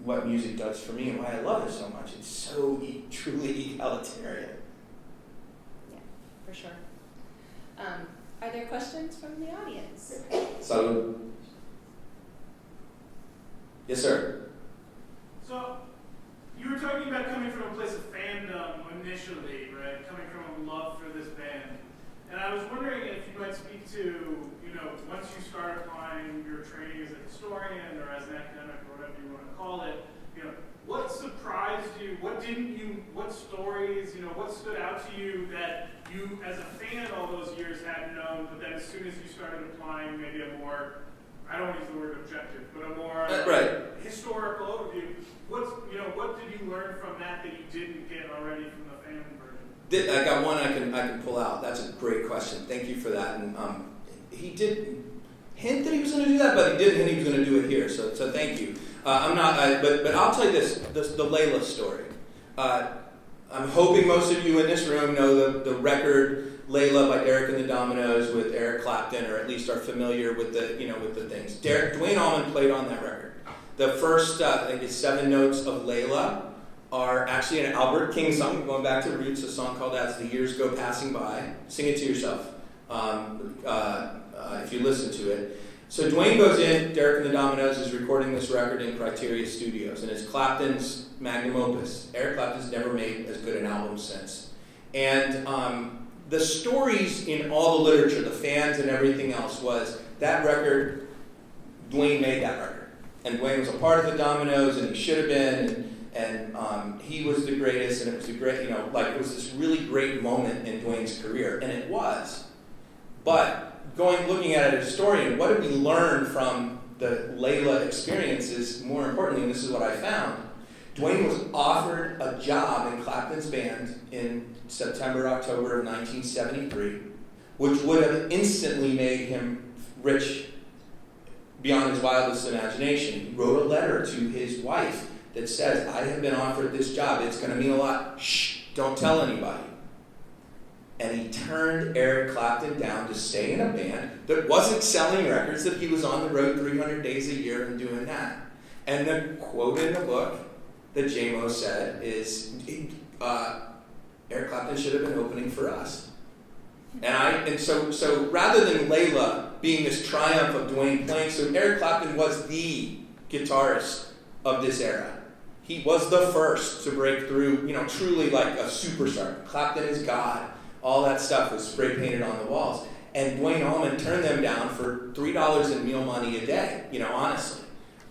what music does for me and why I love it so much. It's so truly egalitarian. Yeah, for sure. Are there questions from the audience? So, yes, sir. So, you were talking about coming from a place of fandom initially, right? Coming from a love for this band. And I was wondering if you might speak to, once you start applying your training as a historian or as an academic or whatever you want to call it, what surprised you? What stories, what stood out to you that you, as a fan all those years, hadn't known, but then as soon as you started applying maybe a more, I don't use the word objective, but a more historical overview, what did you learn from that you didn't get already from the fan version? I got one I can pull out. That's a great question. Thank you for that. And he did hint that he was going to do that, but he didn't hint he was going to do it here. So thank you. But I'll tell you the Layla story. I'm hoping most of you in this room know the record Layla by Derek and the Dominoes with Eric Clapton, or at least are familiar with the things. Duane Allman played on that record. The first, I think it's 7 notes of Layla are actually an Albert King song, going back to the roots, a song called As the Years Go Passing By. Sing it to yourself if you listen to it. So Duane goes in, Derek and the Dominoes is recording this record in Criteria Studios, and it's Clapton's magnum opus. Eric Clapton's never made as good an album since. And the stories in all the literature, the fans and everything else, was that record, Duane made that record. And Duane was a part of the Dominoes, and he should have been, and he was the greatest, and it was a great, it was this really great moment in Duane's career, and it was. But looking at it as a historian, what did we learn from the Layla experiences? More importantly, and this is what I found, Duane was offered a job in Clapton's band in September, October of 1973, which would have instantly made him rich beyond his wildest imagination. He wrote a letter to his wife that says, I have been offered this job. It's going to mean a lot. Shh, don't tell anybody. And he turned Eric Clapton down to stay in a band that wasn't selling records, that he was on the road 300 days a year and doing that. And the quote in the book that J-Mo said is, Eric Clapton should have been opening for us. And so rather than Layla being this triumph of Duane playing, so Eric Clapton was the guitarist of this era. He was the first to break through, truly like a superstar. Clapton is God. All that stuff was spray painted on the walls. And Duane Allman turned them down for $3 in meal money a day, honestly.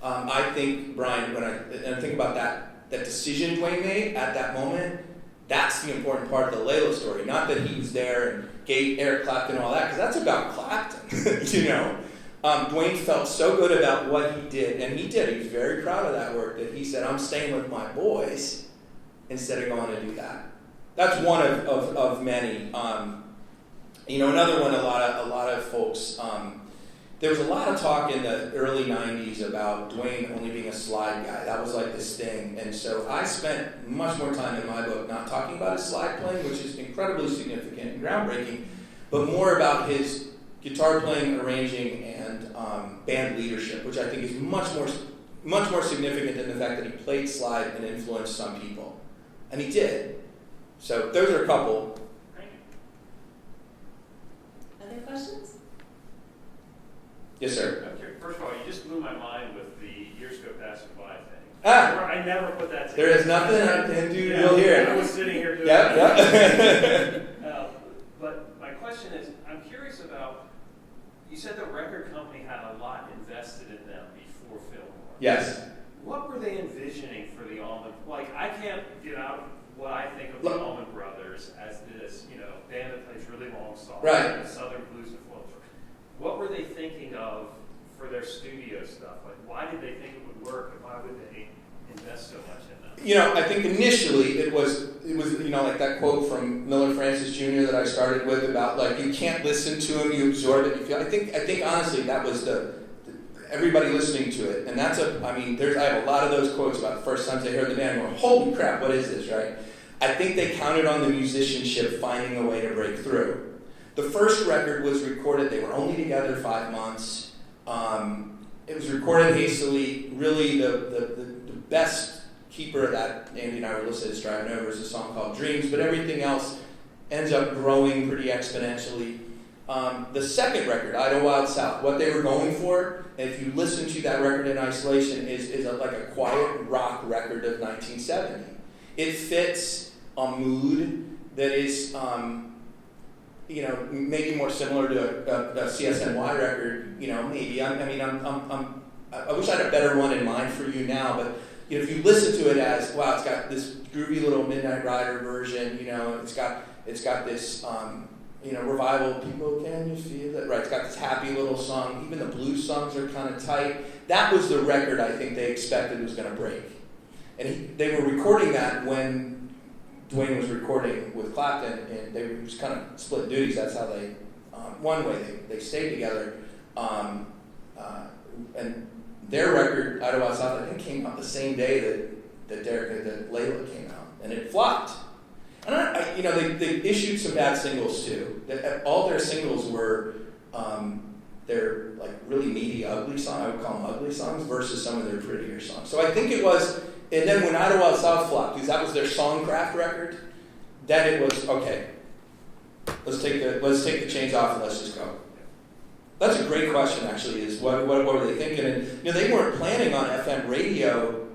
I think, Brian, when I think about that decision Duane made at that moment, that's the important part of the Layla story. Not that he was there and gave Eric Clapton all that, because that's about Clapton, Duane felt so good about what he did, and he did. He was very proud of that work, that he said, I'm staying with my boys instead of going to do that. That's one of many. Another one, a lot of folks, there was a lot of talk in the early 90s about Duane only being a slide guy. That was like this thing. And so I spent much more time in my book not talking about his slide playing, which is incredibly significant and groundbreaking, but more about his guitar playing, arranging, and band leadership, which I think is much more significant than the fact that he played slide and influenced some people. And he did. So those are a couple. Other questions? Yes, sir. Okay, first of all, you just blew my mind with the years go passing by thing. I never put that together. There is nothing I can do. You'll hear it. I was sitting here doing Yep. But my question is, I'm curious about, you said the record company had a lot invested in them before Fillmore. Yes. What were they envisioning for the Allman? Like, I can't get out of what I think of the Allman Brothers as this, band that plays really long songs. Right. And Southern blues influence. What were they thinking of for their studio stuff? Like, why did they think it would work, and why would they invest so much in them? I think initially it was like that quote from Miller Francis Jr. that I started with about like you can't listen to him, you absorb it, you feel. I think honestly that was everybody listening to it, and I have a lot of those quotes about the first times they heard the band, going, holy crap, what is this, right? I think they counted on the musicianship finding a way to break through. The first record was recorded, they were only together 5 months. It was recorded hastily. Really, the best keeper of that, Andy and I were listed as Driving Over, is a song called Dreams, but everything else ends up growing pretty exponentially. The second record, Ida Wild South, what they were going for, and if you listen to that record in isolation, is like a quiet rock record of 1970. It fits a mood that is, maybe more similar to a CSNY record. Maybe. I wish I had a better one in mind for you now, but if you listen to it as, wow, it's got this groovy little Midnight Rider version. It's got this. Revival, people, can you feel it? Right, it's got this happy little song. Even the blues songs are kind of tight. That was the record I think they expected was going to break. And they were recording that when Duane was recording with Clapton, and they were just kind of split duties. That's how they, one way, they stayed together. And their record, Ida Wild South, I think came out the same day that Layla came out. And it flopped. And they issued some bad singles too. All their singles were their like really meaty, ugly songs. I would call them ugly songs versus some of their prettier songs. So I think it was. And then when Ida Wild South flopped, because that was their Songcraft record, then it was okay. Let's take the chains off and let's just go. That's a great question, actually, is what were they thinking? And they weren't planning on FM radio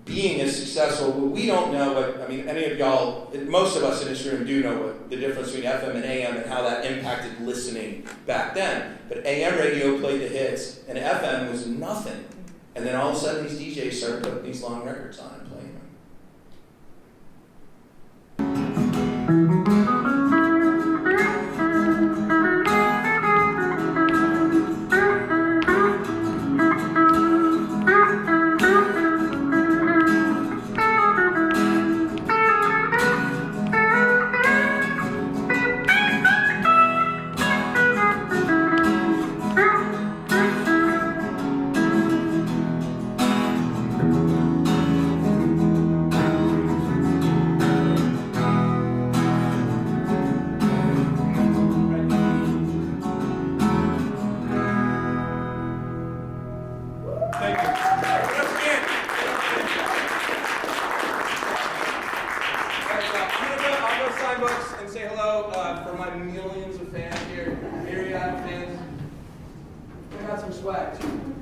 being as successful. We don't know what, any of y'all, most of us in this room do know what the difference between FM and AM and how that impacted listening back then. But AM radio played the hits, and FM was nothing. And then all of a sudden, these DJs started putting these long records on and playing them. Swag too.